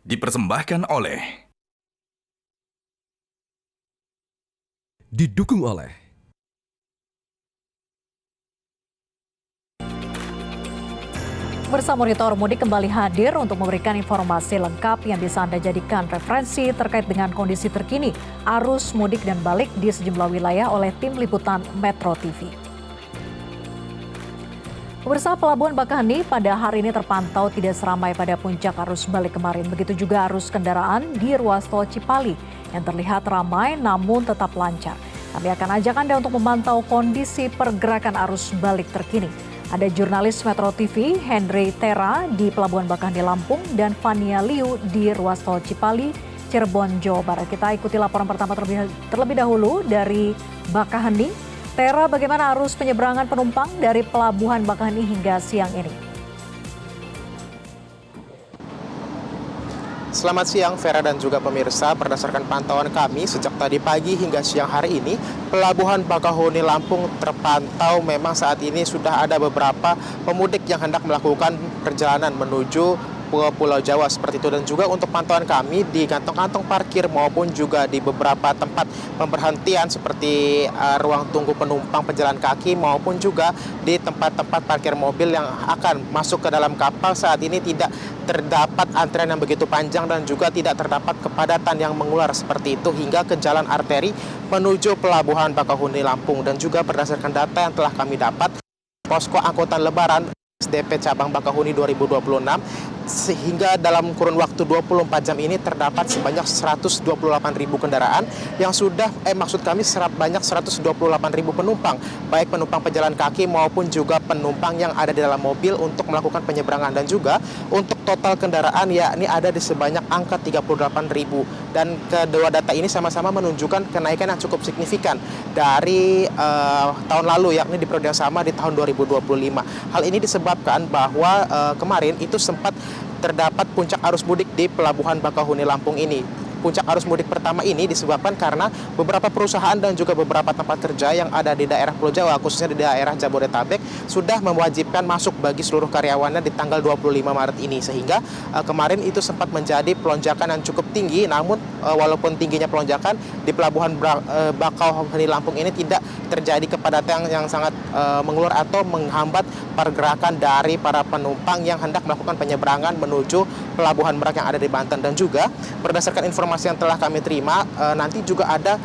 Dipersembahkan oleh Didukung oleh Bersama Monitor Mudik kembali hadir untuk memberikan informasi lengkap yang bisa Anda jadikan referensi terkait dengan kondisi terkini arus mudik dan balik di sejumlah wilayah oleh tim liputan Metro TV. Pemirsa, Pelabuhan Bakaheni pada hari ini terpantau tidak seramai pada puncak arus balik kemarin. Begitu juga arus kendaraan di ruas tol Cipali yang terlihat ramai namun tetap lancar. Kami akan ajak Anda untuk memantau kondisi pergerakan arus balik terkini. Ada jurnalis Metro TV Henry Tera di Pelabuhan Bakaheni Lampung dan Fania Liu di ruas tol Cipali, Cirebon, Jawa Barat. Kita ikuti laporan pertama terlebih dahulu dari Bakaheni. Tera, bagaimana arus penyeberangan penumpang dari Pelabuhan Bakaheni hingga siang ini? Selamat siang Vera dan juga pemirsa, berdasarkan pantauan kami sejak tadi pagi hingga siang hari ini, Pelabuhan Bakaheni Lampung terpantau memang saat ini sudah ada beberapa pemudik yang hendak melakukan perjalanan menuju Pulau Jawa seperti itu. Dan juga untuk pantauan kami di kantong-kantong parkir maupun juga di beberapa tempat pemberhentian seperti ruang tunggu penumpang pejalan kaki maupun juga di tempat-tempat parkir mobil yang akan masuk ke dalam kapal saat ini tidak terdapat antrian yang begitu panjang dan juga tidak terdapat kepadatan yang mengular seperti itu hingga ke jalan arteri menuju Pelabuhan Bakaheni Lampung. Dan juga berdasarkan data yang telah kami dapat, posko angkutan lebaran SDP Cabang Bakaheni 2026 sehingga dalam kurun waktu 24 jam ini terdapat sebanyak 128.000 kendaraan yang sudah maksud kami banyak 128.000 penumpang, baik penumpang pejalan kaki maupun juga penumpang yang ada di dalam mobil untuk melakukan penyeberangan. Dan juga untuk total kendaraan yakni ada di sebanyak angka 38.000. Dan kedua data ini sama-sama menunjukkan kenaikan yang cukup signifikan dari tahun lalu, yakni di periode yang sama di tahun 2025. Hal ini disebabkan bahwa kemarin itu sempat terdapat puncak arus mudik di Pelabuhan Bakaheni Lampung ini. Puncak arus mudik pertama ini disebabkan karena beberapa perusahaan dan juga beberapa tempat kerja yang ada di daerah Pulau Jawa, khususnya di daerah Jabodetabek, sudah mewajibkan masuk bagi seluruh karyawannya di tanggal 25 Maret ini. Sehingga kemarin itu sempat menjadi pelonjakan yang cukup tinggi, namun walaupun tingginya pelonjakan, di Pelabuhan Bakaheni Lampung ini tidak terjadi kepadatan yang sangat mengular atau menghambat pergerakan dari para penumpang yang hendak melakukan penyeberangan menuju Pelabuhan Merak yang ada di Banten. Dan juga berdasarkan informasi yang telah kami terima, nanti juga ada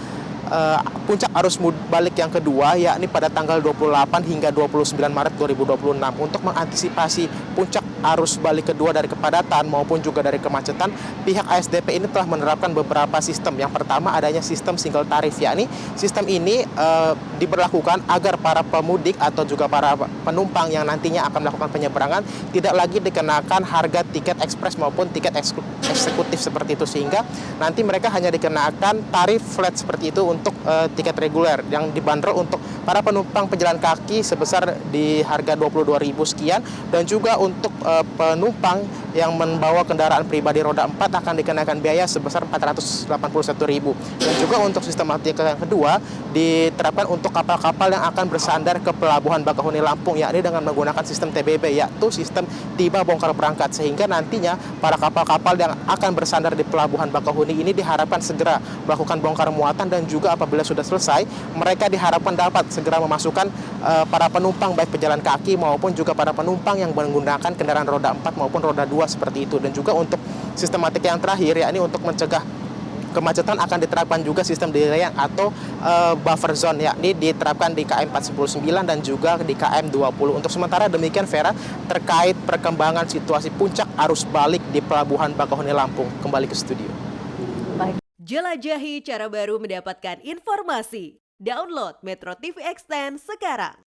puncak arus balik yang kedua, yakni pada tanggal 28 hingga 29 Maret 2026. Untuk mengantisipasi puncak arus balik kedua dari kepadatan maupun juga dari kemacetan, pihak ASDP ini telah menerapkan beberapa sistem. Yang pertama adanya sistem single tarif, yakni sistem ini diberlakukan agar para pemudik atau juga para penumpang yang nantinya akan melakukan penyeberangan tidak lagi dikenakan harga tiket ekspres maupun tiket eksekutif seperti itu, sehingga nanti mereka hanya dikenakan tarif flat seperti itu untuk tiket reguler yang dibanderol untuk para penumpang pejalan kaki sebesar di harga 22.000 sekian, dan juga untuk penumpang yang membawa kendaraan pribadi roda 4 akan dikenakan biaya sebesar 481.000. Dan juga untuk sistematika yang kedua diterapkan untuk kapal-kapal yang akan bersandar ke Pelabuhan Bakaheni Lampung, yakni dengan menggunakan sistem TBB, yaitu sistem tiba bongkar berangkat, sehingga nantinya para kapal-kapal yang akan bersandar di Pelabuhan Bakaheni ini diharapkan segera melakukan bongkar muatan, dan juga apabila sudah selesai mereka diharapkan dapat segera memasukkan para penumpang baik pejalan kaki maupun juga para penumpang yang menggunakan kendaraan roda 4 maupun roda 2 seperti itu. Dan juga untuk sistematika yang terakhir, yakni untuk mencegah kemacetan, akan diterapkan juga sistem delaying atau buffer zone, yakni diterapkan di KM 419 dan juga di KM 20. Untuk sementara demikian Vera terkait perkembangan situasi puncak arus balik di Pelabuhan Bakaheni Lampung. Kembali ke studio. Jelajahi cara baru mendapatkan informasi. Download Metro TV Extend sekarang.